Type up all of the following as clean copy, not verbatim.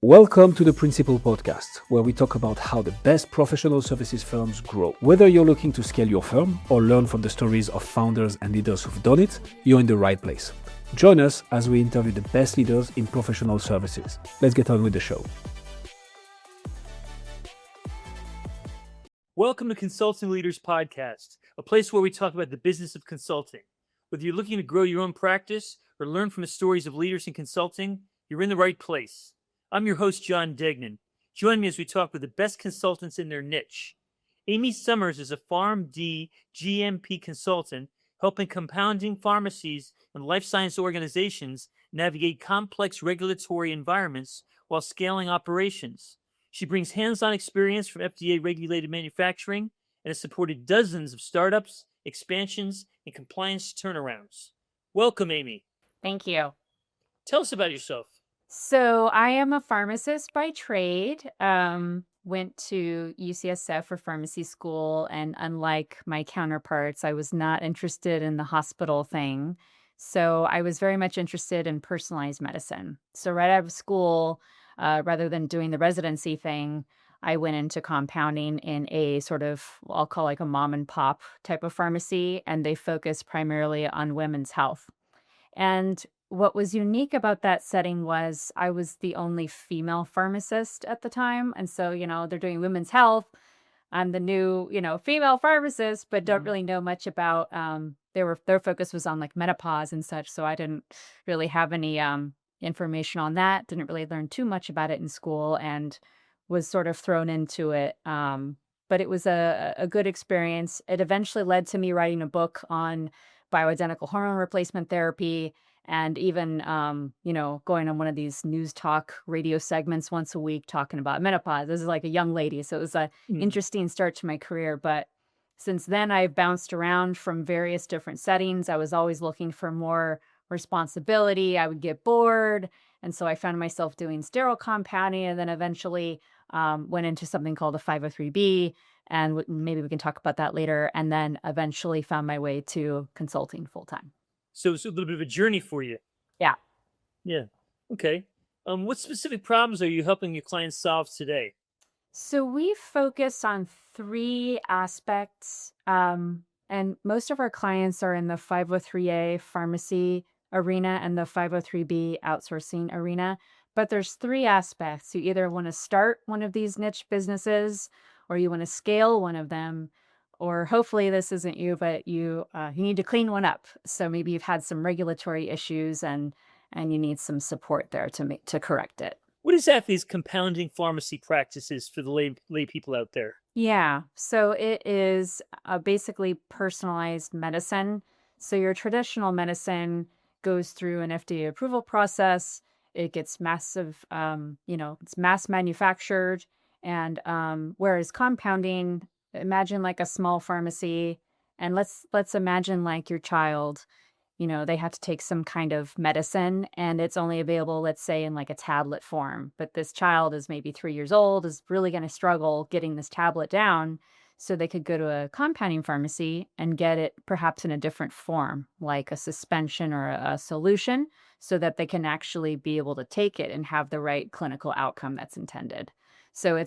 Welcome to the Principal Podcast, where we talk about how the best professional services firms grow. Whether you're looking to scale your firm or learn from the stories of founders and leaders who've done it, you're in the right place. Join us as we interview the best leaders in professional services. Let's get on with the show. Welcome to Consulting Leaders Podcast, a place where we talk about the business of consulting. Whether you're looking to grow your own practice or learn from the stories of leaders in consulting, you're in the right place. I'm your host, John Degnan. Join me as we talk with the best consultants in their niche. Amy Summers is a PharmD GMP consultant helping compounding pharmacies and life science organizations navigate complex regulatory environments while scaling operations. She brings hands-on experience from FDA-regulated manufacturing and has supported dozens of startups, expansions, and compliance turnarounds. Welcome, Amy. Thank you. Tell us about yourself. So I am a pharmacist by trade. Went to UCSF for pharmacy school, and unlike my counterparts, I was not interested in the hospital thing. So I was very much interested in personalized medicine. So right out of school, rather than doing the residency thing, I went into compounding in a sort of, I'll call like a mom and pop type of pharmacy, and they focus primarily on women's health. And what was unique about that setting was I was the only female pharmacist at the time. And so, they're doing women's health. I'm the new, female pharmacist, but don't really know much about their focus was on like menopause and such. So I didn't really have any information on that. Didn't really learn too much about it in school and was sort of thrown into it. But it was a good experience. It eventually led to me writing a book on bioidentical hormone replacement therapy, and even, going on one of these news talk radio segments once a week talking about menopause. This is like a young lady, so it was an interesting start to my career. But since then, I've bounced around from various different settings. I was always looking for more responsibility. I would get bored, and so I found myself doing sterile compounding, and then eventually went into something called a 503B, and maybe we can talk about that later, and then eventually found my way to consulting full-time. So it's a little bit of a journey for you. Yeah. Yeah. Okay. What specific problems are you helping your clients solve today? So we focus on three aspects, and most of our clients are in the 503A pharmacy arena and the 503B outsourcing arena. But there's three aspects. You either want to start one of these niche businesses, or you want to scale one of them, or hopefully this isn't you, but you need to clean one up. So maybe you've had some regulatory issues and you need some support there to correct it. What exactly is compounding pharmacy practices for the lay people out there? Yeah, so it is basically personalized medicine. So your traditional medicine goes through an FDA approval process. It gets massive, it's mass manufactured. And whereas compounding, imagine like a small pharmacy, and let's imagine like your child, they have to take some kind of medicine and it's only available, let's say, in like a tablet form. But this child is maybe 3 years old, is really going to struggle getting this tablet down. So they could go to a compounding pharmacy and get it perhaps in a different form, like a suspension or a solution, so that they can actually be able to take it and have the right clinical outcome that's intended. So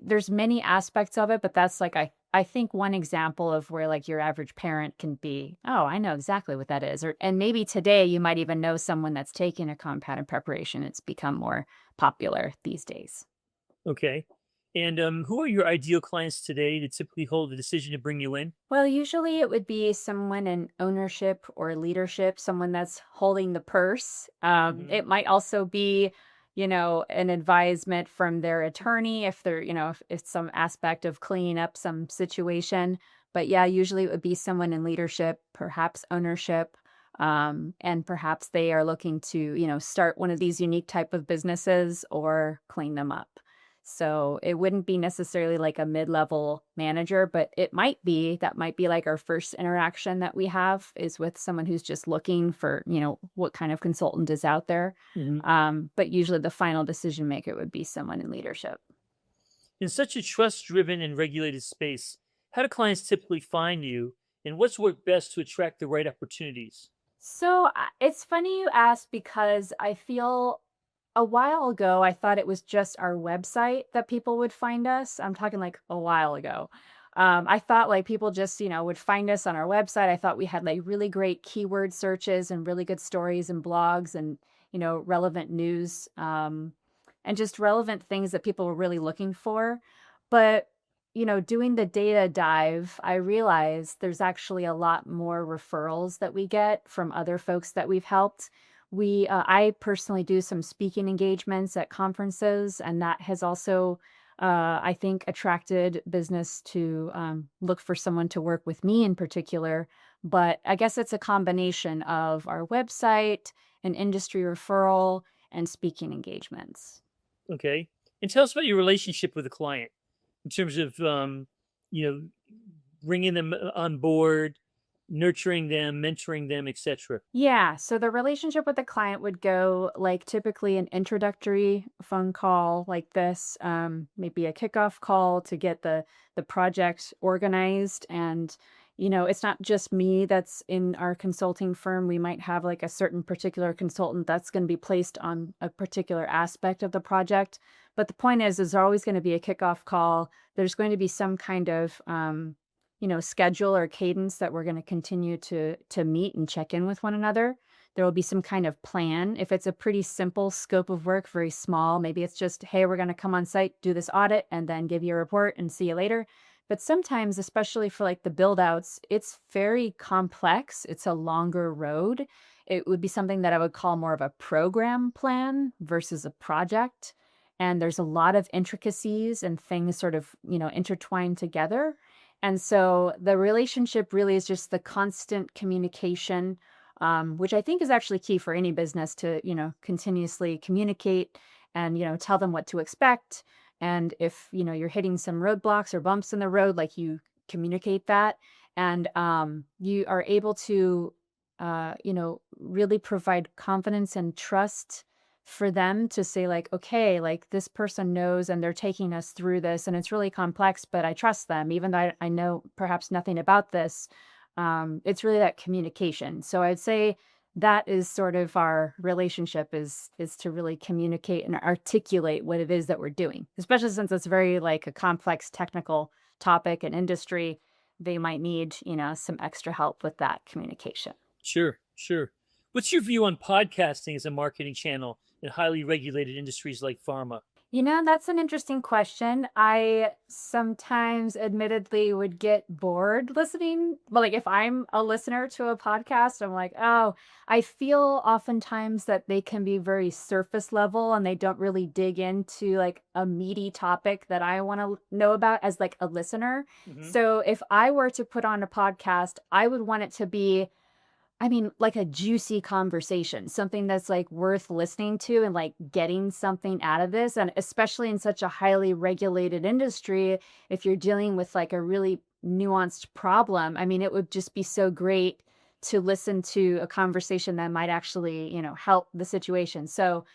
there's many aspects of it, but that's like I think one example of where like your average parent can be, oh, I know exactly what that is. And maybe today you might even know someone that's taking a compounded preparation. It's become more popular these days. Okay. And who are your ideal clients today that typically hold the decision to bring you in? Well, usually it would be someone in ownership or leadership, someone that's holding the purse. It might also be, an advisement from their attorney if they're, if it's some aspect of cleaning up some situation. But yeah, usually it would be someone in leadership, perhaps ownership, and perhaps they are looking to, start one of these unique type of businesses or clean them up. So it wouldn't be necessarily like a mid-level manager, but that might be like our first interaction that we have is with someone who's just looking for, what kind of consultant is out there. But usually the final decision maker would be someone in leadership. In such a trust-driven and regulated space, how do clients typically find you, and what's worked best to attract the right opportunities? So it's funny you ask because I feel A while ago, I thought it was just our website that people would find us. I'm talking like a while ago. I thought like people just, would find us on our website. I thought we had like really great keyword searches and really good stories and blogs and, relevant news, and just relevant things that people were really looking for. But, doing the data dive, I realized there's actually a lot more referrals that we get from other folks that we've helped. I personally do some speaking engagements at conferences, and that has also, I think, attracted business to look for someone to work with me in particular. But I guess it's a combination of our website, an industry referral, and speaking engagements. Okay. And tell us about your relationship with the client in terms of, you know, bringing them on board, nurturing them, mentoring them, etc. Yeah, so the relationship with the client would go like typically an introductory phone call like this, maybe a kickoff call to get the project organized. And it's not just me that's in our consulting firm. We might have like a certain particular consultant that's going to be placed on a particular aspect of the project. But the point is, there's always going to be a kickoff call. There's going to be some kind of schedule or cadence that we're going to continue to meet and check in with one another. There will be some kind of plan. If it's a pretty simple scope of work, very small, maybe it's just, hey, we're going to come on site, do this audit, and then give you a report and see you later. But sometimes, especially for like the build outs, it's very complex. It's a longer road. It would be something that I would call more of a program plan versus a project. And there's a lot of intricacies and things sort of, intertwined together. And so the relationship really is just the constant communication, which I think is actually key for any business to, continuously communicate and, tell them what to expect. And if, you're hitting some roadblocks or bumps in the road, like you communicate that and you are able to, really provide confidence and trust for them to say like, okay, like this person knows and they're taking us through this and it's really complex, but I trust them, even though I know perhaps nothing about this. It's really that communication. So I'd say that is sort of our relationship is to really communicate and articulate what it is that we're doing, especially since it's very like a complex technical topic and industry. They might need, some extra help with that communication. Sure, sure. What's your view on podcasting as a marketing channel in highly regulated industries like pharma? That's an interesting question. I sometimes admittedly would get bored listening. But like if I'm a listener to a podcast, I'm like, oh, I feel oftentimes that they can be very surface level and they don't really dig into like a meaty topic that I want to know about as like a listener. Hmm. So if I were to put on a podcast, I would want it to be, like a juicy conversation, something that's like worth listening to and like getting something out of this. And especially in such a highly regulated industry, if you're dealing with like a really nuanced problem, it would just be so great to listen to a conversation that might actually, help the situation. So,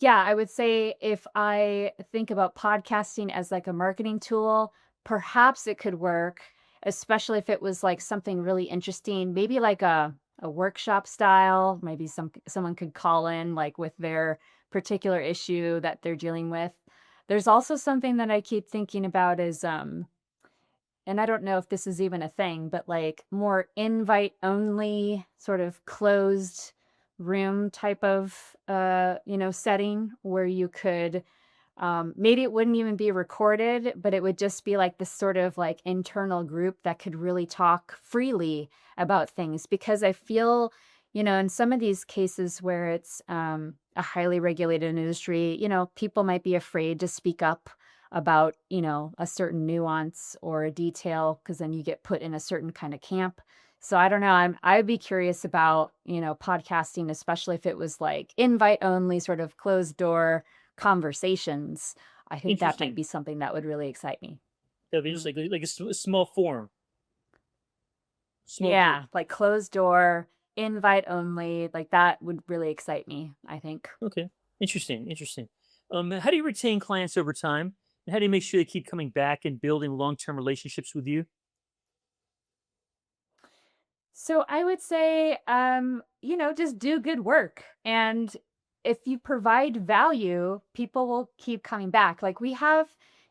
yeah, I would say if I think about podcasting as like a marketing tool, perhaps it could work, especially if it was like something really interesting, maybe like a workshop style. Maybe someone could call in like with their particular issue that they're dealing with. There's also something that I keep thinking about is and I don't know if this is even a thing, but like more invite only sort of closed room type of setting where you could maybe it wouldn't even be recorded, but it would just be like this sort of like internal group that could really talk freely about things. Because I feel, in some of these cases where it's a highly regulated industry, people might be afraid to speak up about, a certain nuance or a detail because then you get put in a certain kind of camp. So I don't know. I'd be curious about, podcasting, especially if it was like invite only, sort of closed door conversations. I think that might Interesting. be something that would really excite me. That'd be just like a small forum, small group. Yeah, like closed door, invite only, like that would really excite me, I think. Okay. Interesting. Interesting. How do you retain clients over time? And how do you make sure they keep coming back and building long-term relationships with you? So I would say, just do good work. And if you provide value, people will keep coming back. Like we have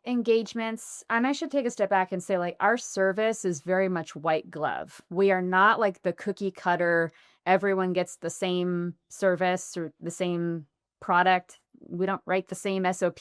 engagements, and I should take a step back and say, like, our service is very much white glove. We are not like the cookie cutter, everyone gets the same service or the same product. We don't write the same SOP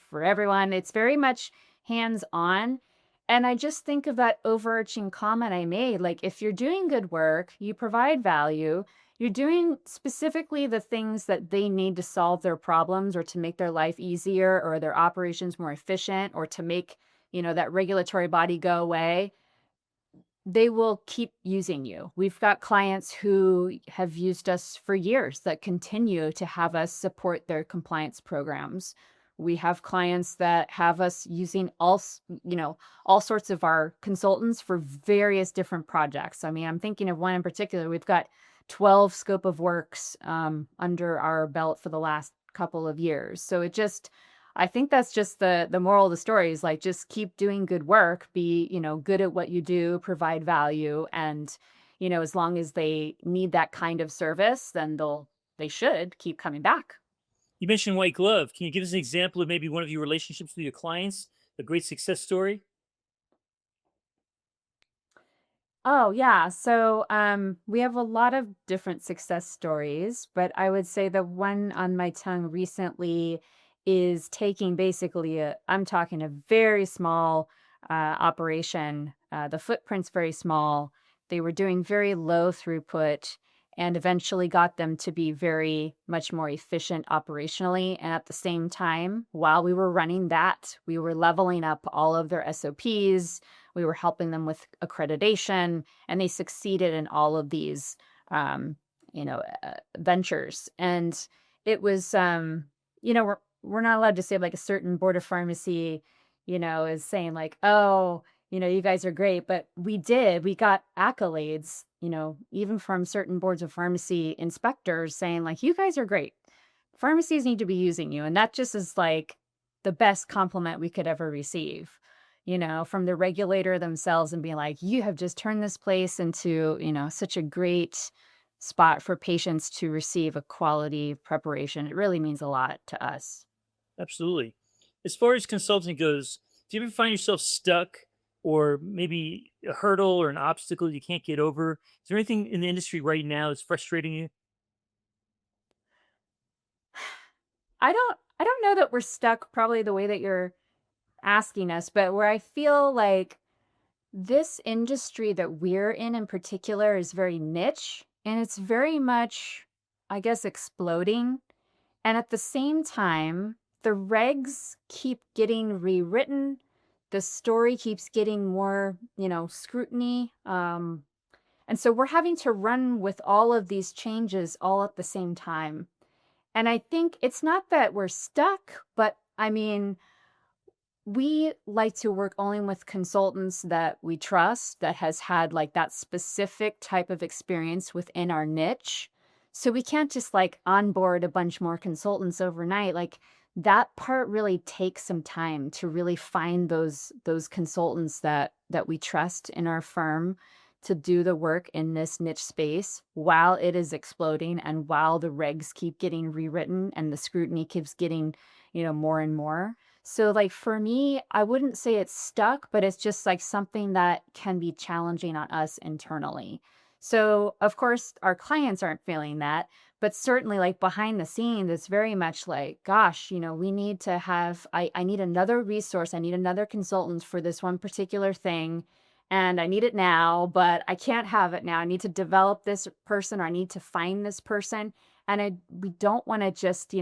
for everyone. It's very much hands on. And I just think of that overarching comment I made. Like, if you're doing good work, you provide value, you're doing specifically the things that they need to solve their problems or to make their life easier or their operations more efficient or to make, that regulatory body go away, they will keep using you. We've got clients who have used us for years that continue to have us support their compliance programs. We have clients that have us using all sorts of our consultants for various different projects. I mean, I'm thinking of one in particular. We've got 12 scope of works under our belt for the last couple of years. So I think that's just the moral of the story is like, just keep doing good work, be, good at what you do, provide value. And, as long as they need that kind of service, then they should keep coming back. You mentioned white glove. Can you give us an example of maybe one of your relationships with your clients, a great success story? Oh, yeah. So we have a lot of different success stories, but I would say the one on my tongue recently is taking basically I'm talking a very small operation. The footprint's very small. They were doing very low throughput and eventually got them to be very much more efficient operationally. And at the same time, while we were running that, we were leveling up all of their SOPs. We were helping them with accreditation, and they succeeded in all of these, ventures. And it was, we're not allowed to say like a certain board of pharmacy, is saying like, oh, you guys are great, but we got accolades, even from certain boards of pharmacy inspectors saying like, you guys are great. Pharmacies need to be using you. And that just is like the best compliment we could ever receive. From the regulator themselves and being like, you have just turned this place into, such a great spot for patients to receive a quality preparation. It really means a lot to us. Absolutely. As far as consulting goes, do you ever find yourself stuck or maybe a hurdle or an obstacle you can't get over? Is there anything in the industry right now that's frustrating you? I don't know that we're stuck probably the way that you're asking us, but where I feel like this industry that we're in particular is very niche and it's very much, I guess, exploding. And at the same time, the regs keep getting rewritten. The story keeps getting more, scrutiny. And so we're having to run with all of these changes all at the same time. And I think it's not that we're stuck, but I mean, we like to work only with consultants that we trust, that has had like that specific type of experience within our niche. So we can't just like onboard a bunch more consultants overnight. Like that part really takes some time to really find those consultants that we trust in our firm to do the work in this niche space while it is exploding and while the regs keep getting rewritten and the scrutiny keeps getting, more and more. So like for me, I wouldn't say it's stuck, but it's just like something that can be challenging on us internally. So of course our clients aren't feeling that, but certainly like behind the scenes, it's very much like, gosh, we need to have, I need another resource. I need another consultant for this one particular thing. And I need it now, but I can't have it now. I need to develop this person or I need to find this person. And we don't want to just,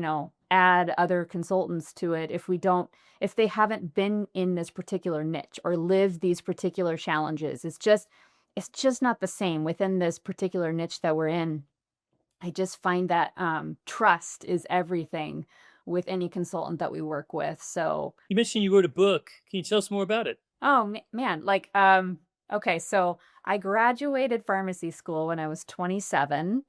add other consultants to it if they haven't been in this particular niche or lived these particular challenges. It's just not the same within this particular niche that we're in. I just find that trust is everything with any consultant that we work with. So You mentioned you wrote a book. Can you tell us more about it? oh man, like okay, so I graduated pharmacy school when I was 27.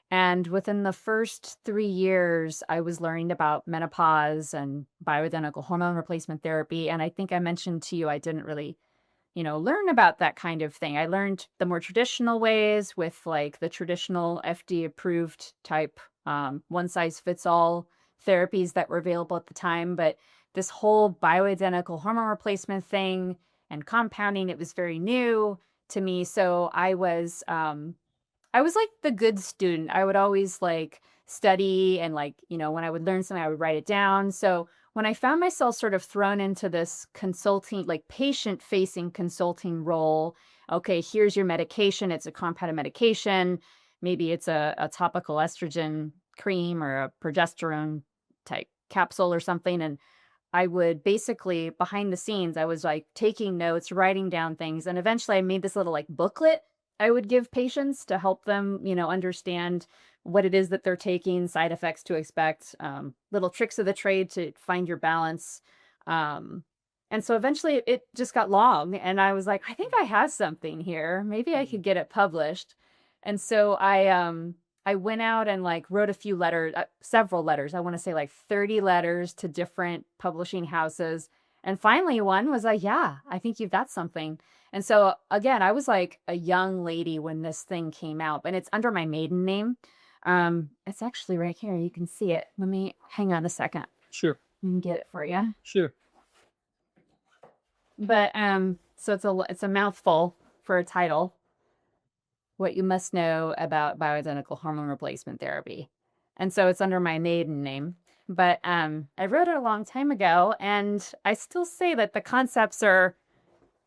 And within the first 3 years, I was learning about menopause and bioidentical hormone replacement therapy. And I think I mentioned to you, I didn't really, learn about that kind of thing. I learned the more traditional ways with like the traditional FDA approved type one-size-fits-all therapies that were available at the time. But this whole bioidentical hormone replacement thing and compounding, it was very new to me. So I was like the good student. I would always like study and like, when I would learn something, I would write it down. So when I found myself sort of thrown into this consulting, like patient-facing consulting role, okay, here's your medication. It's a compounded medication. Maybe it's a topical estrogen cream or a progesterone type capsule or something. And I would basically, behind the scenes, I was like taking notes, writing down things. And eventually I made this little like booklet I would give patients to help them, understand what it is that they're taking, side effects to expect, little tricks of the trade to find your balance. And so eventually it just got long and I was like, I think I have something here. Maybe I could get it published. And so I went out and like wrote a few letters, several letters. I want to say like 30 letters to different publishing houses. And finally one was like, yeah, I think you've got something. And so again, I was like a young lady when this thing came out, and it's under my maiden name. It's actually right here. You can see it. Let me hang on a second. Sure. I can get it for you. Sure. But so it's a mouthful for a title. What you must know about bioidentical hormone replacement therapy. And so it's under my maiden name. But I wrote it a long time ago, and I still say that the concepts are,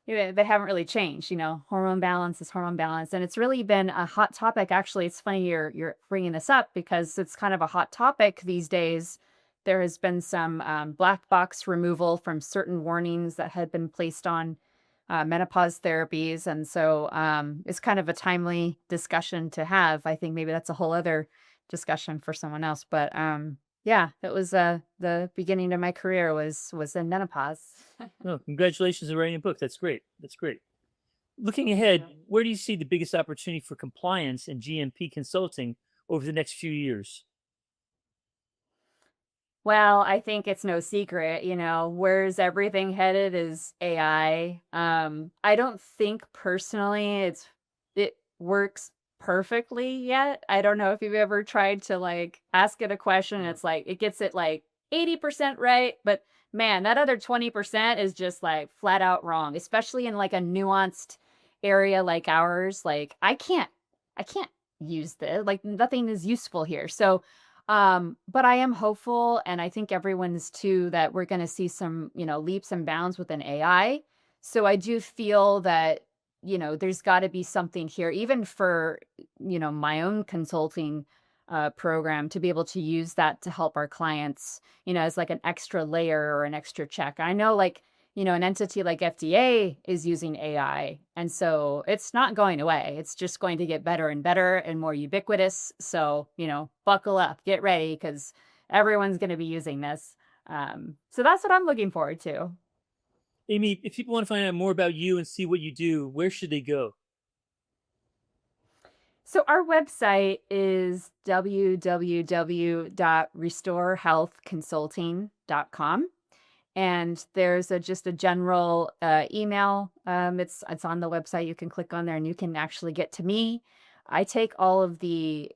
they haven't really changed. Hormone balance is hormone balance. And it's really been a hot topic. Actually, it's funny you're bringing this up because it's kind of a hot topic these days. There has been some black box removal from certain warnings that had been placed on menopause therapies. And so it's kind of a timely discussion to have. I think maybe that's a whole other discussion for someone else. But yeah, that was the beginning of my career was in menopause. Oh, congratulations on writing a book. That's great. That's great. Looking ahead, where do you see the biggest opportunity for compliance and GMP consulting over the next few years? Well, I think it's no secret, where's everything headed is AI. I don't think personally it works perfectly yet. I don't know if you've ever tried to like ask it a question. It's like, it gets it like 80% right, but man, that other 20% is just like flat out wrong, especially in like a nuanced area like ours. Like I can't use this, like nothing is useful here. So, but I am hopeful, and I think everyone is too, that we're going to see some, leaps and bounds within AI. So I do feel that, there's got to be something here, even for, my own consulting program, to be able to use that to help our clients, as like an extra layer or an extra check. I know like, an entity like FDA is using AI, and so it's not going away. It's just going to get better and better and more ubiquitous. So, buckle up, get ready, because everyone's going to be using this. So that's what I'm looking forward to. Amy, if people want to find out more about you and see what you do, where should they go? So our website is www.restorehealthconsulting.com. And there's just a general email. It's on the website. You can click on there and you can actually get to me. I take all of the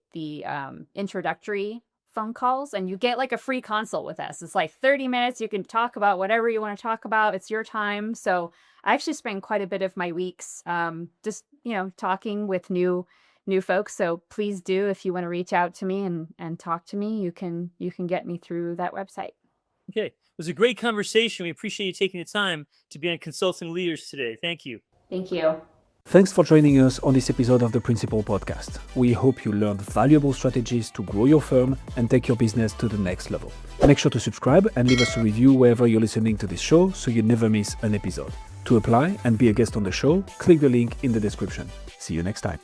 introductory phone calls, and you get like a free consult with us. It's like 30 minutes. You can talk about whatever you want to talk about. It's your time. So I actually spend quite a bit of my weeks just, talking with new folks. So please do, if you want to reach out to me and talk to me, you can get me through that website. Okay. It was a great conversation. We appreciate you taking the time to be on Consulting Leaders today. Thank you. Thank you. Thanks for joining us on this episode of the Principal Podcast. We hope you learned valuable strategies to grow your firm and take your business to the next level. Make sure to subscribe and leave us a review wherever you're listening to this show so you never miss an episode. To apply and be a guest on the show, click the link in the description. See you next time.